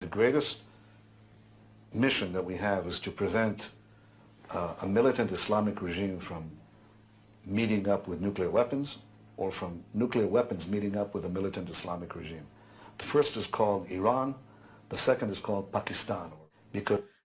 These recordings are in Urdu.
The greatest mission that we have is to prevent a militant Islamic regime from meeting up with nuclear weapons or from nuclear weapons meeting up with a militant Islamic regime. The first is called Iran, the second is called Pakistan. Because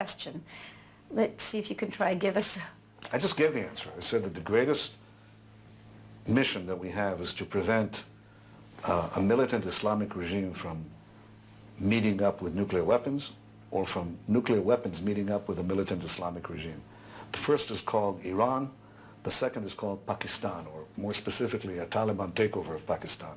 Question. Let's see if you can try and give us. I just gave the answer. I said that the greatest mission that we have is to prevent a militant Islamic regime from meeting up with nuclear weapons or from nuclear weapons meeting up with a militant Islamic regime. The first is called Iran. The second is called Pakistan, or more specifically a Taliban takeover of Pakistan.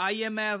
IMF,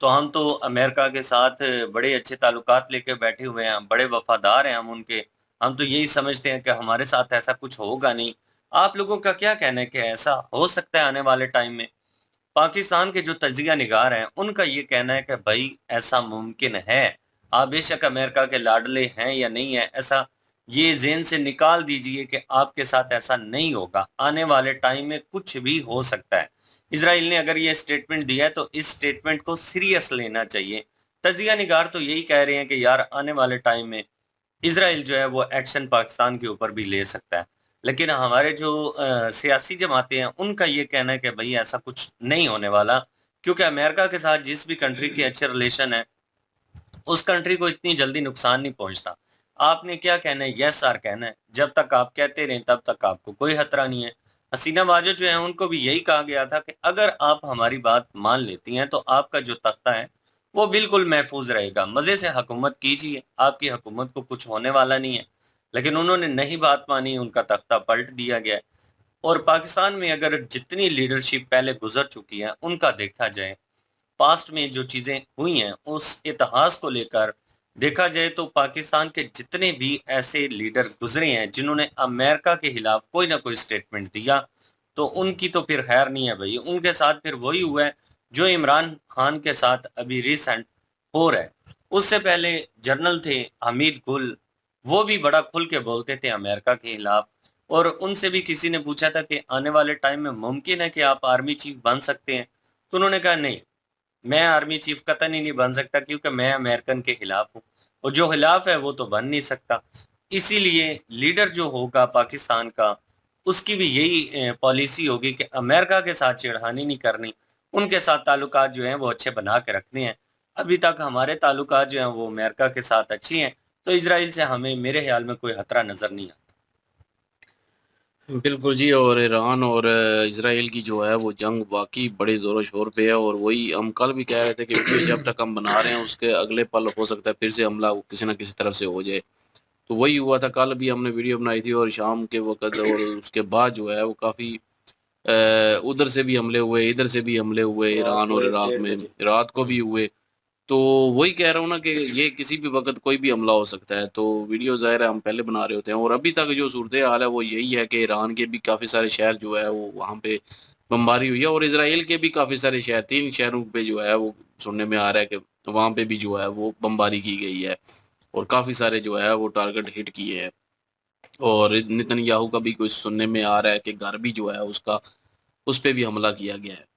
تو ہم تو امریکہ کے ساتھ بڑے اچھے تعلقات لے کے بیٹھے ہوئے ہیں، بڑے وفادار ہیں ہم ان کے، ہم تو یہی سمجھتے ہیں کہ ہمارے ساتھ ایسا کچھ ہوگا نہیں۔ آپ لوگوں کا کیا کہنا ہے کہ ایسا ہو سکتا ہے آنے والے ٹائم میں؟ پاکستان کے جو تجزیہ نگار ہیں ان کا یہ کہنا ہے کہ بھائی ایسا ممکن ہے، آپ بے شک امریکہ کے لاڈلے ہیں یا نہیں ہیں، ایسا یہ ذہن سے نکال دیجئے کہ آپ کے ساتھ ایسا نہیں ہوگا، آنے والے ٹائم میں کچھ بھی ہو سکتا ہے۔ اسرائیل نے اگر یہ سٹیٹمنٹ دیا ہے تو اس سٹیٹمنٹ کو سیریس لینا چاہیے۔ تجزیہ نگار تو یہی کہہ رہے ہیں کہ یار آنے والے ٹائم میں اسرائیل جو ہے وہ ایکشن پاکستان کے اوپر بھی لے سکتا ہے، لیکن ہمارے جو سیاسی جماعتیں ہیں ان کا یہ کہنا ہے کہ بھئی ایسا کچھ نہیں ہونے والا، کیونکہ امریکہ کے ساتھ جس بھی کنٹری کی اچھے ریلیشن ہے اس کنٹری کو اتنی جلدی نقصان نہیں پہنچتا۔ آپ نے کیا کہنا ہے؟ یس سر کہنا ہے، جب تک آپ کہتے رہیں تب تک آپ کو کوئی خطرہ نہیں ہے۔ حسینہ واجد جو ہیں ان کو بھی یہی کہا گیا تھا کہ اگر آپ ہماری بات مان لیتی ہیں تو آپ کا جو تختہ ہے وہ بالکل محفوظ رہے گا، مزے سے حکومت کیجیے، آپ کی حکومت کو کچھ ہونے والا نہیں ہے۔ لیکن انہوں نے نہیں بات مانی، ان کا تختہ پلٹ دیا گیا ہے۔ اور پاکستان میں اگر جتنی لیڈرشپ پہلے گزر چکی ہے ان کا دیکھا جائے، پاسٹ میں جو چیزیں ہوئی ہیں اس اتہاس کو لے کر دیکھا جائے تو پاکستان کے جتنے بھی ایسے لیڈر گزرے ہیں جنہوں نے امریکہ کے خلاف کوئی نہ کوئی سٹیٹمنٹ دیا تو ان کی تو پھر خیر نہیں ہے بھائی، ان کے ساتھ پھر وہی ہوا ہے جو عمران خان کے ساتھ ابھی ریسنٹ ہو رہا ہے۔ اس سے پہلے جنرل تھے حمید گل، وہ بھی بڑا کھل کے بولتے تھے امریکہ کے خلاف، اور ان سے بھی کسی نے پوچھا تھا کہ آنے والے ٹائم میں ممکن ہے کہ آپ آرمی چیف بن سکتے ہیں، تو انہوں نے کہا نہیں، میں آرمی چیف قطعی نہیں بن سکتا کیونکہ میں امریکن کے خلاف ہوں، اور جو خلاف ہے وہ تو بن نہیں سکتا۔ اسی لیے لیڈر جو ہوگا پاکستان کا اس کی بھی یہی پالیسی ہوگی کہ امریکہ کے ساتھ چھیڑخانی نہیں کرنی، ان کے ساتھ تعلقات جو ہیں وہ اچھے بنا کے رکھنے ہیں۔ ابھی تک ہمارے تعلقات جو ہیں وہ امریکہ کے ساتھ اچھی ہیں، تو اسرائیل سے ہمیں میرے خیال میں کوئی خطرہ نظر نہیں آتا۔ بالکل جی، اور ایران اور اسرائیل کی جو ہے وہ جنگ واقعی بڑے زور و شور پہ ہے، اور وہی ہم کل بھی کہہ رہے تھے کہ ویڈیو جب تک ہم بنا رہے ہیں اس کے اگلے پل ہو سکتا ہے پھر سے حملہ کسی نہ کسی طرف سے ہو جائے۔ تو وہی ہوا تھا، کل بھی ہم نے ویڈیو بنائی تھی اور شام کے وقت، اور اس کے بعد جو ہے وہ کافی ادھر سے بھی حملے ہوئے، ادھر سے بھی حملے ہوئے، ایران اور عراق میں رات کو بھی ہوئے۔ تو وہی کہہ رہا ہوں نا کہ یہ کسی بھی وقت کوئی بھی حملہ ہو سکتا ہے، تو ویڈیو ظاہر ہے ہم پہلے بنا رہے ہوتے ہیں، اور ابھی تک جو صورتحال ہے وہ یہی ہے کہ ایران کے بھی کافی سارے شہر جو ہے وہ وہاں پہ بمباری ہوئی ہے، اور اسرائیل کے بھی کافی سارے شہر، 3 شہروں پہ جو ہے وہ سننے میں آ رہا ہے کہ وہاں پہ بھی جو ہے وہ بمباری کی گئی ہے، اور کافی سارے جو ہے وہ ٹارگٹ ہٹ کیے ہیں۔ اور نتن یاہو کا بھی کچھ سننے میں آ رہا ہے کہ گھر بھی جو ہے اس پہ بھی حملہ کیا گیا ہے۔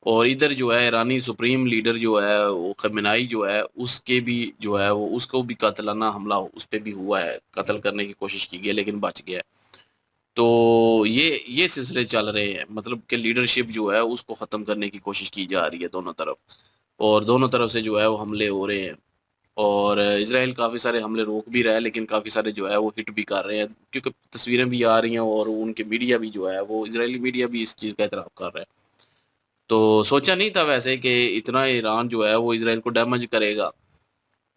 اور ادھر جو ہے ایرانی سپریم لیڈر جو ہے وہ خمینائی جو ہے اس کے بھی جو ہے وہ اس کو بھی قاتلانہ حملہ اس پہ بھی ہوا ہے، قتل کرنے کی کوشش کی گئی لیکن بچ گیا ہے۔ تو یہ سلسلے چل رہے ہیں، مطلب کہ لیڈرشپ جو ہے اس کو ختم کرنے کی کوشش کی جا رہی ہے دونوں طرف، اور دونوں طرف سے جو ہے وہ حملے ہو رہے ہیں، اور اسرائیل کافی سارے حملے روک بھی رہا ہے لیکن کافی سارے جو ہے وہ ہٹ بھی کر رہے ہیں، کیونکہ تصویریں بھی آ رہی ہیں اور ان کے میڈیا بھی جو ہے وہ اسرائیلی میڈیا بھی اس چیز کا اعتراف کر رہا ہے۔ تو سوچا نہیں تھا ویسے کہ اتنا ایران جو ہے وہ اسرائیل کو ڈیمیج کرے گا،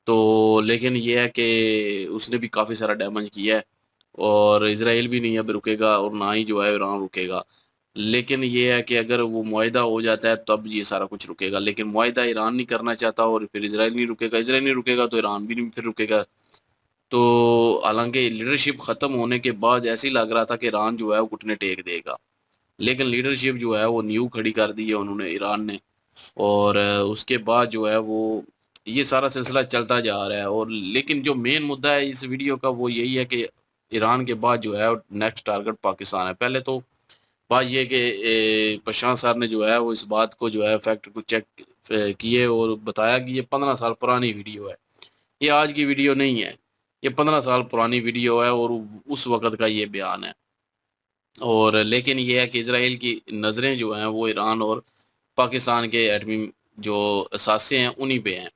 تو لیکن یہ ہے کہ اس نے بھی کافی سارا ڈیمیج کیا ہے، اور اسرائیل بھی نہیں اب رکے گا اور نہ ہی جو ہے ایران رکے گا۔ لیکن یہ ہے کہ اگر وہ معاہدہ ہو جاتا ہے تب یہ سارا کچھ رکے گا، لیکن معاہدہ ایران نہیں کرنا چاہتا اور پھر اسرائیل نہیں رکے گا، اسرائیل نہیں رکے گا تو ایران بھی نہیں پھر رکے گا۔ تو حالانکہ لیڈرشپ ختم ہونے کے بعد ایسے ہی لگ رہا تھا کہ ایران جو ہے وہ گھٹنے ٹیک دے گا، لیکن لیڈرشپ جو ہے وہ نیو کھڑی کر دی ہے انہوں نے، ایران نے، اور اس کے بعد جو ہے وہ یہ سارا سلسلہ چلتا جا رہا ہے۔ اور لیکن جو مین مدعا ہے اس ویڈیو کا وہ یہی ہے کہ ایران کے بعد جو ہے نیکسٹ ٹارگٹ پاکستان ہے۔ پہلے تو بات یہ کہ پرشانت صاحب نے جو ہے وہ اس بات کو جو ہے فیکٹ کو چیک کیے اور بتایا کہ یہ 15 سال پرانی ویڈیو ہے، یہ آج کی ویڈیو نہیں ہے، یہ 15 سال پرانی ویڈیو ہے، اور اس وقت کا یہ بیان ہے۔ اور لیکن یہ ہے کہ اسرائیل کی نظریں جو ہیں وہ ایران اور پاکستان کے ایٹمی جو اثاثے ہیں انہی پہ ہیں،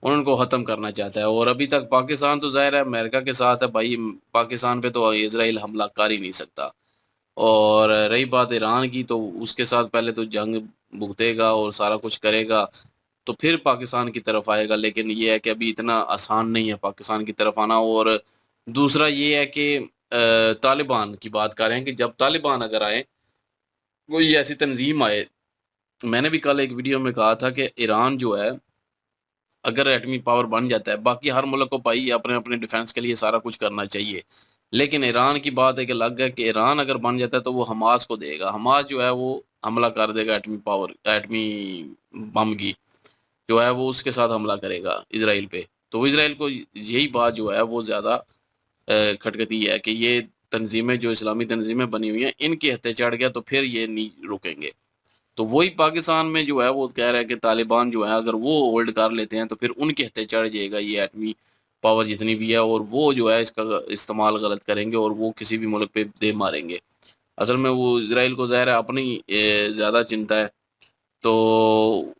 ان کو ختم کرنا چاہتا ہے، اور ابھی تک پاکستان تو ظاہر ہے امریکہ کے ساتھ ہے بھائی، پاکستان پہ تو اسرائیل حملہ کر ہی نہیں سکتا۔ اور رہی بات ایران کی، تو اس کے ساتھ پہلے تو جنگ بھگتے گا اور سارا کچھ کرے گا تو پھر پاکستان کی طرف آئے گا، لیکن یہ ہے کہ ابھی اتنا آسان نہیں ہے پاکستان کی طرف آنا۔ اور دوسرا یہ ہے کہ طالبان کی بات کر رہے ہیں کہ جب طالبان اگر آئے، کوئی ایسی تنظیم آئے، میں نے بھی کل ایک ویڈیو میں کہا تھا کہ ایران جو ہے اگر ایٹمی پاور بن جاتا ہے، باقی ہر ملک کو بھائی اپنے اپنے ڈیفینس کے لیے سارا کچھ کرنا چاہیے، لیکن ایران کی بات ایک الگ ہے کہ ایران اگر بن جاتا ہے تو وہ حماس کو دے گا، حماس جو ہے وہ حملہ کر دے گا ایٹمی بم کی جو ہے وہ اس کے ساتھ حملہ کرے گا اسرائیل پہ، تو اسرائیل کو یہی بات جو ہے وہ زیادہ کھٹکتی ہے کہ یہ تنظیمیں جو اسلامی تنظیمیں بنی ہوئی ہیں ان کی ہتھے چڑھ گیا تو پھر یہ نہیں رکیں گے. تو وہی پاکستان میں جو ہے وہ کہہ رہا ہے کہ طالبان جو ہے اگر وہ ہولڈ کر لیتے ہیں تو پھر ان کے ہتھے چڑھ جائے گا یہ ایٹمی پاور جتنی بھی ہے، اور وہ جو ہے اس کا استعمال غلط کریں گے اور وہ کسی بھی ملک پہ دے ماریں گے. اصل میں وہ اسرائیل کو ظاہر ہے اپنی زیادہ چنتا ہے، تو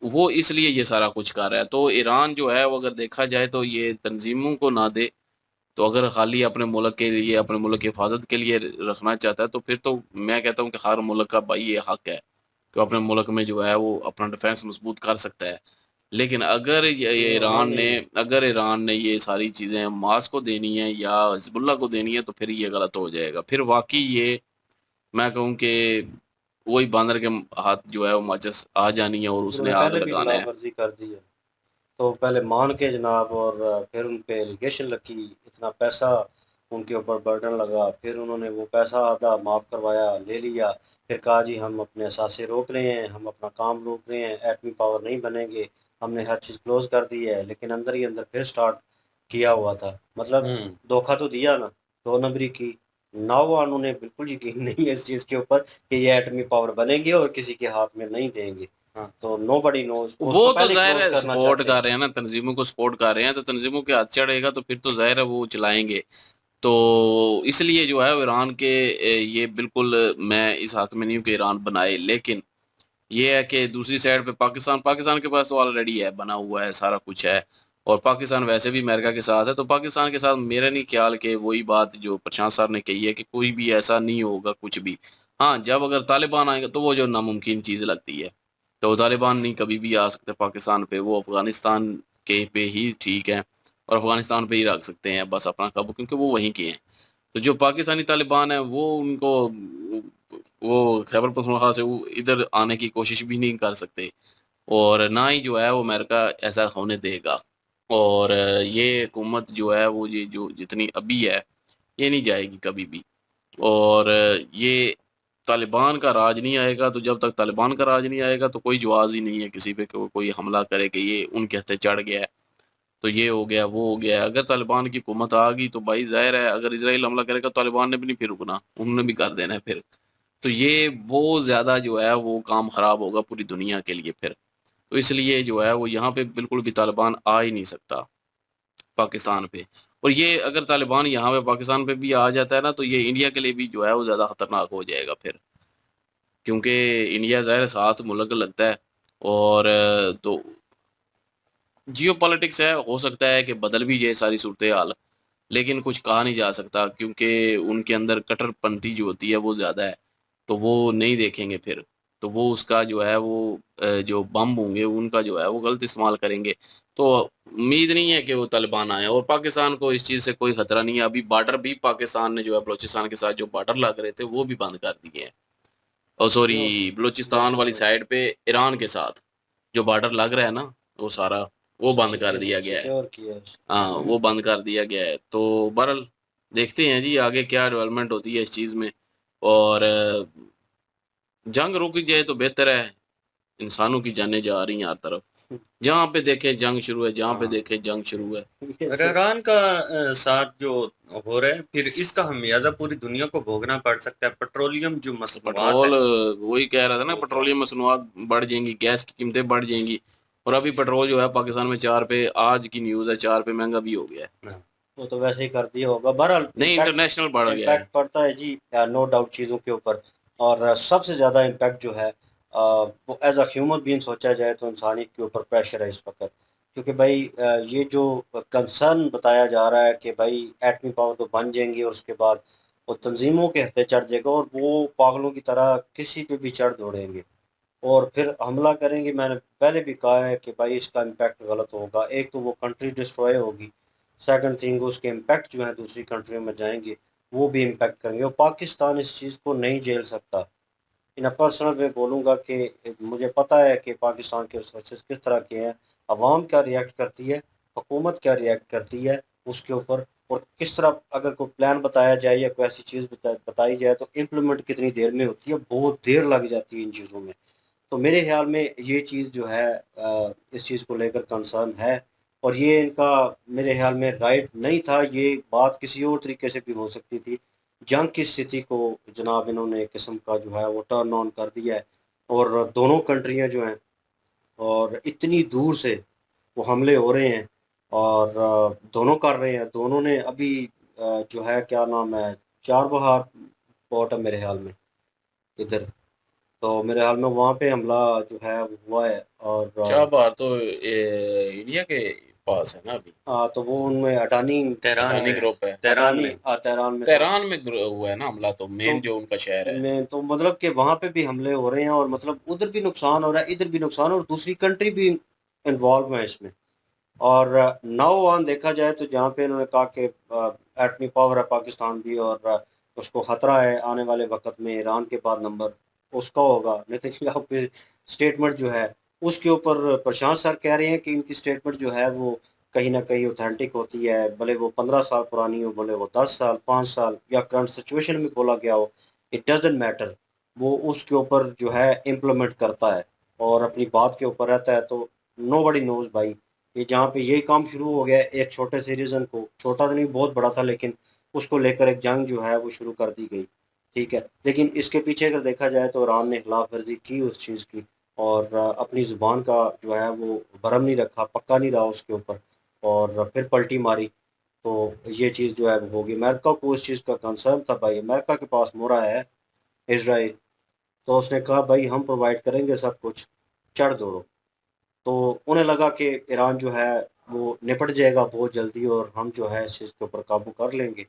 وہ اس لیے یہ سارا کچھ کر رہا ہے. تو ایران جو ہے وہ اگر دیکھا جائے تو یہ تنظیموں کو نہ دے، تو اگر خالی اپنے ملک کے لیے اپنے ملک کی حفاظت کے لیے رکھنا چاہتا ہے تو پھر تو میں کہتا ہوں کہ ہر ملک کا بھائی یہ حق ہے کہ اپنے ملک میں جو ہے وہ اپنا ڈیفینس مضبوط کر سکتا ہے. لیکن اگر ایران نے یہ ساری چیزیں حماس کو دینی ہے یا حزب اللہ کو دینی ہے تو پھر یہ غلط ہو جائے گا. پھر واقعی یہ میں کہوں کہ وہی باندر کے ہاتھ جو ہے وہ ماچس آ جانی ہے اور اس انہوں نے نے آگ پہلے بھی لگانا ہے. خلاف ورزی کر دی ہے، تو پہلے مان کے جناب، اور پھر ان پہ ایلیگیشن لگی، اتنا پیسہ ان کے اوپر برڈن لگا، پھر انہوں نے وہ پیسہ آدھا معاف کروایا، لے لیا، پھر کہا جی ہم اپنے اثاثے روک رہے ہیں، ہم اپنا کام روک رہے ہیں، ایٹمی پاور نہیں بنیں گے، ہم نے ہر چیز کلوز کر دی ہے، لیکن اندر ہی اندر پھر سٹارٹ کیا ہوا تھا. مطلب دھوکہ تو دیا نا، 2 نمبری کی. ناؤ انہوں نے بالکل یقین نہیں ہے اس چیز کے اوپر کہ یہ ایٹمی پاور بنیں گے اور کسی کے ہاتھ میں نہیں دیں گے. تو نو بڑی نوز، اس وہ کو تو پہلے ظاہر کلوز ہے کرنا سپورٹ چاہتے ہیں. کر رہے ہیں نا، تنظیموں کو سپورٹ کر رہے ہیں، تو تنظیموں کے ہاتھ چڑھے گا تو پھر تو ظاہر ہے وہ چلائیں گے. تو اس لیے جو ہے ایران کے یہ بالکل میں اس حق میں نہیں ہوں کہ ایران بنائے، لیکن یہ ہے کہ دوسری سائڈ پہ پاکستان کے پاس تو آلریڈی ہے، بنا ہوا ہے، سارا کچھ ہے، اور پاکستان ویسے بھی امریکہ کے ساتھ ہے. تو پاکستان کے ساتھ میرا نہیں خیال کہ وہی بات جو پرشانت صاحب نے کہی ہے کہ کوئی بھی ایسا نہیں ہوگا کچھ بھی. ہاں جب اگر طالبان آئیں گے تو وہ جو ناممکن چیز لگتی ہے، تو طالبان نہیں کبھی بھی آ سکتے پاکستان پہ، وہ افغانستان کے پہ ہی ٹھیک ہے اور افغانستان پہ ہی رکھ سکتے ہیں بس اپنا قابو، کیونکہ وہ وہیں کے ہیں. تو جو پاکستانی طالبان ہیں وہ ان کو وہ خیبر پختونخوا سے وہ ادھر آنے کی کوشش بھی نہیں کر سکتے، اور نہ ہی جو ہے وہ امریکہ ایسا ہونے دے گا. اور یہ حکومت جو ہے وہ یہ جو جتنی ابھی ہے یہ نہیں جائے گی کبھی بھی. اور یہ طالبان کا راج نہیں آئے گا، تو جب تک طالبان کا راج نہیں آئے گا تو کوئی جواز ہی نہیں ہے کسی پہ کہ وہ کوئی حملہ کرے کہ یہ ان کے ہتھے چڑھ گیا ہے تو یہ ہو گیا وہ ہو گیا. اگر طالبان کی حکومت آ گئی تو بھائی ظاہر ہے اگر اسرائیل حملہ کرے گا طالبان نے بھی نہیں پھر رکنا، انہوں نے بھی کر دینا ہے پھر. تو یہ بہت زیادہ جو ہے وہ کام خراب ہوگا پوری دنیا کے لیے پھر. تو اس لیے جو ہے وہ یہاں پہ بالکل بھی طالبان آ ہی نہیں سکتا پاکستان پہ. اور یہ اگر طالبان یہاں پہ پاکستان پہ بھی آ جاتا ہے نا تو یہ انڈیا کے لیے بھی جو ہے وہ زیادہ خطرناک ہو جائے گا پھر، کیونکہ انڈیا ظاہر ساتھ ملک لگتا ہے. اور تو جیو پالیٹکس ہے، ہو سکتا ہے کہ بدل بھی جائے ساری صورتحال، لیکن کچھ کہا نہیں جا سکتا کیونکہ ان کے اندر کٹر پنتھی جو ہوتی ہے وہ زیادہ ہے، تو وہ نہیں دیکھیں گے پھر. تو وہ اس کا جو ہے وہ جو بم ہوں گے ان کا جو ہے وہ غلط استعمال کریں گے. تو امید نہیں ہے کہ وہ طالبان آئے، اور پاکستان کو اس چیز سے کوئی خطرہ نہیں ہے. ابھی بارڈر بھی پاکستان نے جو ہے بلوچستان کے ساتھ جو بارڈر لگ رہے تھے وہ بھی بند کر دیے ہیں. اور سوری بلوچستان والی سائڈ پہ ایران کے ساتھ جو بارڈر لگ رہا ہے نا وہ سارا وہ بند کر دیا گیا ہے. سیکیور کیا ہے. ہاں وہ بند کر دیا گیا ہے. تو بہرحال دیکھتے ہیں جی آگے کیا ڈیولپمنٹ ہوتی ہے اس چیز میں. اور جنگ رک جائے تو بہتر ہے، انسانوں کی جانیں جا رہی ہیں ہر طرف، جہاں پہ دیکھیں جنگ شروع ہے، جہاں پہ دیکھیں جنگ شروع ہے. اور ایران کا ساتھ جو ہو رہا ہے پھر اس کا خمیازہ پوری دنیا کو بھوگنا پڑ سکتا ہے. پیٹرولیم جو مصنوعات پٹرول ہیں وہی کہہ رہا تھا نا، پیٹرولیم مصنوعات بڑھ جائیں گی، گیس کی قیمتیں بڑھ جائیں گی. اور ابھی پیٹرول جو ہے پاکستان میں 4 پہ، آج کی نیوز ہے 4 پہ مہنگا بھی ہو گیا ہے. وہ تو ویسے ہی کر دیا ہوگا. بہرحال نہیں انٹرنیشنل بڑھ گیا ہے. امپیکٹ پڑتا ہے جی نو ڈاؤٹ چیزوں کے اوپر. اور سب سے زیادہ امپیکٹ جو ہے وہ ایز اے ہیومن بینگ سوچا جائے تو انسانیت کے اوپر پریشر ہے اس وقت. کیونکہ بھائی یہ جو کنسرن بتایا جا رہا ہے کہ بھائی ایٹمی پاور تو بن جائیں گے اور اس کے بعد وہ تنظیموں کے ہتھے چڑھ جائے گا اور وہ پاگلوں کی طرح کسی پہ بھی چڑھ دوڑیں گے اور پھر حملہ کریں گے. میں نے پہلے بھی کہا ہے کہ بھائی اس کا امپیکٹ غلط ہوگا. ایک تو وہ کنٹری ڈسٹروائے ہوگی، سیکنڈ تھنگ اس کے امپیکٹ جو ہیں دوسری کنٹریوں میں جائیں گے وہ بھی امپیکٹ کریں گے. اور پاکستان اس چیز کو نہیں جھیل سکتا. ان پرسنل میں بولوں گا کہ مجھے پتہ ہے کہ پاکستان کے ریسورسز کس طرح کے ہیں، عوام کیا ریئیکٹ کرتی ہے، حکومت کیا ریئیکٹ کرتی ہے اس کے اوپر، اور کس طرح اگر کوئی پلان بتایا جائے یا کوئی ایسی چیز بتائی جائے تو امپلیمنٹ کتنی دیر میں ہوتی ہے، بہت دیر لگ جاتی ہے ان چیزوں میں۔ تو میرے خیال میں یہ چیز جو ہے اس چیز کو لے کر کنسرن ہے، اور یہ ان کا میرے خیال میں رائٹ نہیں تھا، یہ بات کسی اور طریقے سے بھی ہو سکتی تھی۔ جنگ کی استھتی کو جناب انہوں نے ایک قسم کا جو ہے وہ ٹرن آن کر دیا ہے، اور دونوں کنٹریاں جو ہیں اور اتنی دور سے وہ حملے ہو رہے ہیں، اور دونوں کر رہے ہیں، دونوں نے ابھی جو ہے کیا نام ہے، چار بہار پورٹ ہے میرے خیال میں ادھر، تو میرے حال میں وہاں پہ حملہ جو ہے وہ ہوا ہے، اور چابہار تو انڈیا کے پاس ہے نا ابھی، تو وہ ان میں اڈانی تہران اڈانی میں گروپ ہے، تہران میں تہران میں تہران میں ہوا ہے نا حملہ، تو مین جو ان کا شہر ہے۔ میں تو مطلب کہ وہاں پہ بھی حملے ہو رہے ہیں، اور مطلب ادھر بھی نقصان ہو رہا ہے، ادھر بھی نقصان، اور دوسری کنٹری بھی انوالو ہے اس میں۔ اور ناؤ آن دیکھا جائے تو جہاں پہ انہوں نے کہا کہ ایٹمی پاور ہے پاکستان بھی، اور اس کو خطرہ ہے آنے والے وقت میں ایران کے بعد نمبر اس کا ہوگا، نیتن یاہو کی اسٹیٹمنٹ جو ہے اس کے اوپر پرشانت سر کہہ رہے ہیں کہ ان کی اسٹیٹمنٹ جو ہے وہ کہیں نہ کہیں اوتھینٹک ہوتی ہے، بھلے وہ 15 سال پرانی ہو، بھلے وہ 10 سال 5 سال یا کرنٹ سچویشن میں بولا گیا ہو، اٹ ڈزنٹ میٹر، وہ اس کے اوپر جو ہے امپلیمنٹ کرتا ہے اور اپنی بات کے اوپر رہتا ہے۔ تو نو بڑی نوز بھائی، یہ جہاں پہ یہی کام شروع ہو گیا ہے، ایک چھوٹے سے ریزن کو، چھوٹا تو نہیں بہت بڑا تھا، لیکن اس کو لے کر ایک جنگ جو ہے وہ شروع کر دی گئی، ٹھیک ہے، لیکن اس کے پیچھے اگر دیکھا جائے تو ایران نے خلاف ورزی کی اس چیز کی، اور اپنی زبان کا جو ہے وہ برہم نہیں رکھا، پکا نہیں رہا اس کے اوپر، اور پھر پلٹی ماری، تو یہ چیز جو ہے وہ ہوگی۔ امریکہ کو اس چیز کا کنسرن تھا، بھائی امریکہ کے پاس مورا ہے اسرائیل، تو اس نے کہا بھائی ہم پرووائڈ کریں گے سب کچھ، چڑھ دوڑو، تو انہیں لگا کہ ایران جو ہے وہ نپٹ جائے گا بہت جلدی اور ہم جو ہے اس چیز کے اوپر قابو کر لیں گے،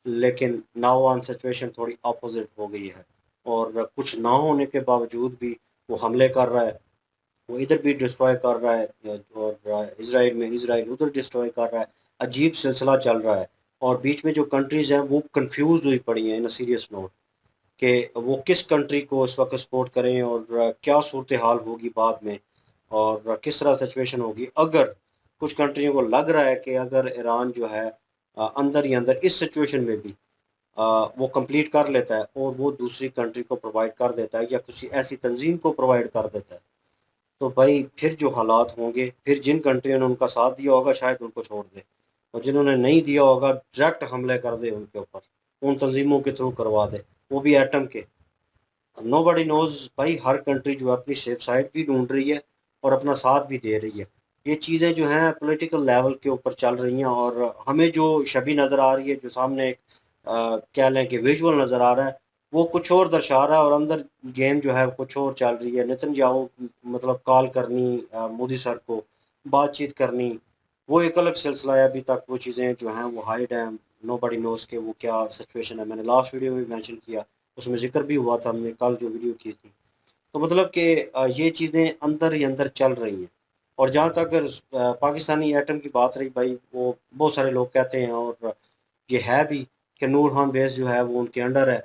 لیکن ناؤ آن سچویشن تھوڑی اپوزٹ ہو گئی ہے، اور کچھ نہ ہونے کے باوجود بھی وہ حملے کر رہا ہے، وہ ادھر بھی ڈسٹروائے کر رہا ہے، اور اسرائیل ادھر ڈسٹروائے کر رہا ہے، عجیب سلسلہ چل رہا ہے، اور بیچ میں جو کنٹریز ہیں وہ کنفیوز ہوئی پڑی ہیں ان سیریس نوٹ کہ وہ کس کنٹری کو اس وقت سپورٹ کریں، اور کیا صورتحال ہوگی بعد میں، اور کس طرح سچویشن ہوگی اگر کچھ کنٹریوں کو لگ رہا ہے کہ اگر ایران جو ہے اندر ہی اندر اس سچویشن میں بھی وہ کمپلیٹ کر لیتا ہے اور وہ دوسری کنٹری کو پرووائڈ کر دیتا ہے یا کسی ایسی تنظیم کو پرووائڈ کر دیتا ہے، تو بھائی پھر جو حالات ہوں گے، پھر جن کنٹریوں نے ان کا ساتھ دیا ہوگا شاید ان کو چھوڑ دے، اور جنہوں نے نہیں دیا ہوگا ڈائریکٹ حملے کر دے ان کے اوپر، ان تنظیموں کے تھرو کروا دے، وہ بھی ایٹم کے۔ نو بڈی نوز بھائی، ہر کنٹری جو ہے اپنی سیف سائڈ بھی ڈھونڈ رہی ہے اور اپنا ساتھ بھی دے رہی ہے، یہ چیزیں جو ہیں پولیٹیکل لیول کے اوپر چل رہی ہیں، اور ہمیں جو شبی نظر آ رہی ہے، جو سامنے ایک کہہ لیں کہ ویژول نظر آ رہا ہے، وہ کچھ اور درشا رہا ہے، اور اندر گیم جو ہے کچھ اور چل رہی ہے۔ نتن یاہو مطلب کال کرنی مودی سر کو، بات چیت کرنی، وہ ایک الگ سلسلہ ہے، ابھی تک وہ چیزیں جو ہیں وہ ہائڈ ہیں، نو بڈی نوز کے وہ کیا سچویشن ہے۔ میں نے لاسٹ ویڈیو میں مینشن کیا، اس میں ذکر بھی ہوا تھا ہم نے کل جو ویڈیو کی تھی، تو مطلب کہ یہ چیزیں اندر ہی اندر چل رہی ہیں۔ اور جہاں تک اگر پاکستانی ایٹم کی بات رہی بھائی، وہ بہت سارے لوگ کہتے ہیں، اور یہ ہے بھی کہ نور خان بیس جو ہے وہ ان کے انڈر ہے،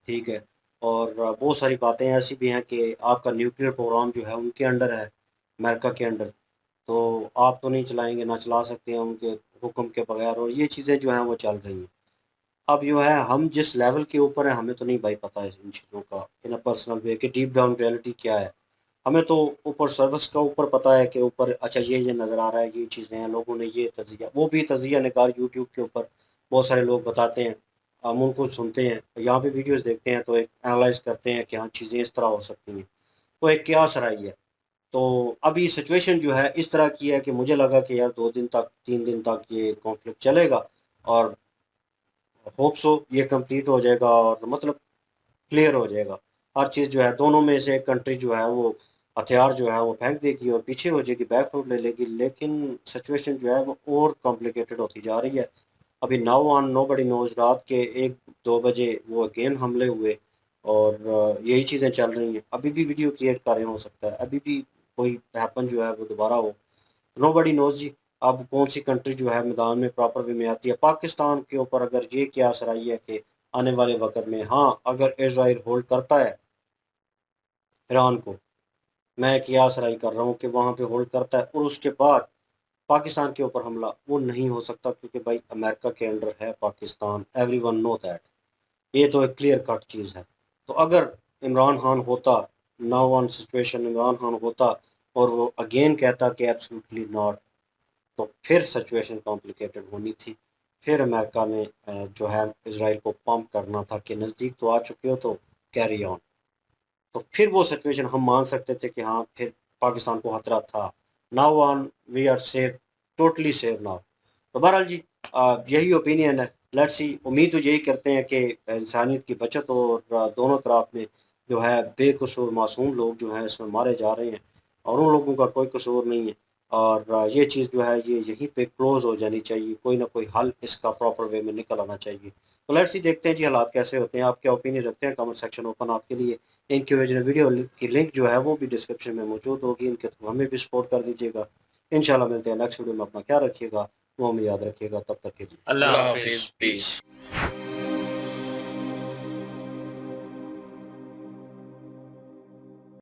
ٹھیک ہے، اور بہت ساری باتیں ایسی بھی ہیں کہ آپ کا نیوکلیئر پروگرام جو ہے ان کے انڈر ہے، امریکہ کے انڈر، تو آپ تو نہیں چلائیں گے، نہ چلا سکتے ہیں ان کے حکم کے بغیر، اور یہ چیزیں جو ہیں وہ چل رہی ہیں۔ اب جو ہے ہم جس لیول کے اوپر ہیں ہمیں تو نہیں بھائی پتہ ہے ان چیزوں کا ان پرسنل وے کہ ڈیپ ڈاؤن ریئلٹی کیا ہے، ہمیں تو اوپر سروس کا اوپر پتہ ہے کہ اوپر اچھا یہ نظر آ رہا ہے، یہ چیزیں ہیں، لوگوں نے یہ تجزیہ، وہ بھی تجزیہ نگار یوٹیوب کے اوپر بہت سارے لوگ بتاتے ہیں، ہم ان کو سنتے ہیں، یہاں پہ ویڈیوز دیکھتے ہیں تو ایک انالائز کرتے ہیں کہ ہاں چیزیں اس طرح ہو سکتی ہیں، تو ایک قیاس رائے ہے۔ تو ابھی سچویشن جو ہے اس طرح کی ہے کہ مجھے لگا کہ یار 2 دن تک 3 دن تک یہ کانفلکٹ چلے گا، اور ہوپ سو یہ کمپلیٹ ہو جائے گا، اور مطلب کلیئر ہو جائے گا ہر چیز، جو ہے دونوں میں سے ایک کنٹری جو ہے وہ ہتھیار جو ہے وہ پھینک دے گی اور پیچھے ہو جائے گی، بیک فوٹ لے لے گی، لیکن سچویشن جو ہے وہ اور کمپلیکیٹڈ ہوتی جا رہی ہے۔ ابھی ناؤ آن نو بڑی نوز رات کے 1-2 بجے وہ اگین حملے ہوئے، اور یہی چیزیں چل رہی ہیں، ابھی بھی ویڈیو کریٹ کر رہے ہو سکتا ہے، ابھی بھی کوئی ہیپن جو ہے وہ دوبارہ ہو، نو بڑی نوز جی۔ اب کون سی کنٹری جو ہے میدان میں پراپر وے میں آتی ہے پاکستان کے اوپر، اگر یہ کیا سرائی ہے کہ آنے والے وقت میں ہاں اگر اسرائیل ہولڈ کرتا ہے ایران کو، میں قیاس رائے کر رہا ہوں کہ وہاں پہ ہولڈ کرتا ہے اور اس کے بعد پاکستان کے اوپر حملہ وہ نہیں ہو سکتا کیونکہ بھائی امریکہ کے انڈر ہے Pakistan. Everyone know that. یہ تو ایک کلیئر کٹ چیز ہے. تو اگر عمران خان ہوتا now on situation Imran Khan ہوتا اور وہ اگین کہتا کہ ایبسلیوٹلی ناٹ, تو پھر سچویشن کمپلیکیٹڈ ہونی تھی. پھر امریکہ نے جو ہے اسرائیل کو پمپ کرنا تھا کہ نزدیک تو آ چکے ہو تو کیری آن. تو پھر وہ سچویشن ہم مان سکتے تھے کہ ہاں پھر پاکستان کو خطرہ تھا. Now on we are safe, totally safe now. تو بہرحال جی یہی اوپینین ہے. لیٹس سی, امید تو یہی کرتے ہیں کہ انسانیت کی بچت ہو اور دونوں طرف میں جو ہے بے قصور معصوم لوگ جو ہیں اس میں مارے جا رہے ہیں اور ان لوگوں کا کوئی قصور نہیں ہے. اور یہ چیز جو ہے یہ یہیں پہ کلوز ہو جانی چاہیے. کوئی نہ کوئی حل اس کا پراپر وے میں نکل آنا چاہیے. تو لیٹس سی دیکھتے ہیں جی حالات کیسے ہوتے ہیں. آپ کیا اوپینین رکھتے ہیں؟ کمنٹ سیکشن اوپن آپ کے لیے. ان کی اوریجنل ویڈیو کی لنک جو ہے وہ بھی ڈسکرپشن میں موجود ہوگی. ان کے تھرو ہمیں بھی سپورٹ کر دیجیے گا. انشاءاللہ ملتے ہیں نیکسٹ ویڈیو میں. اپنا خیال رکھیے گا, وہ ہمیں یاد رکھیے گا. تب تک کے لیے اللہ اللہ حافظ. حافظ. پیس.